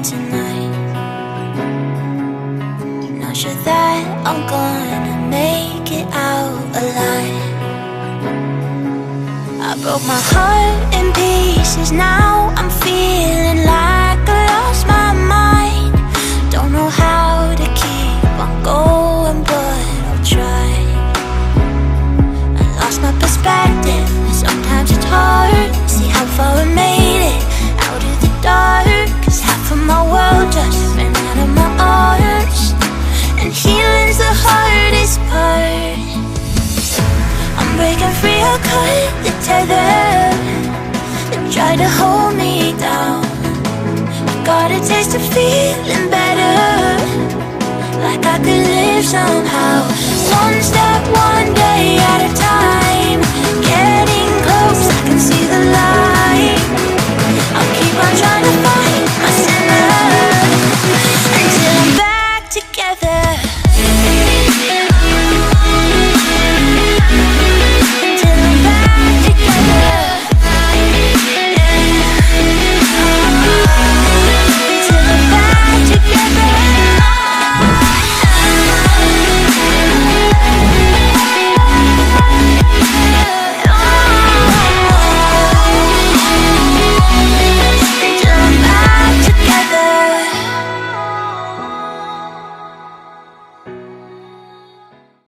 tonight. Not sure that I'm gonna make it out alive. I broke my heart in pieces, now I'm feeling like I lost my mind. Don't know how to keep on going, but I'll try. I lost my perspective, sometimes it's hard to see how far we made it out of the dark. Cause half of my world just ran out of my arms, and healing's the hardest part. I'm breaking free, I cut the tether that tried to hold me down. I got a taste of feeling better, like I could live somehow. One step, one day at a time.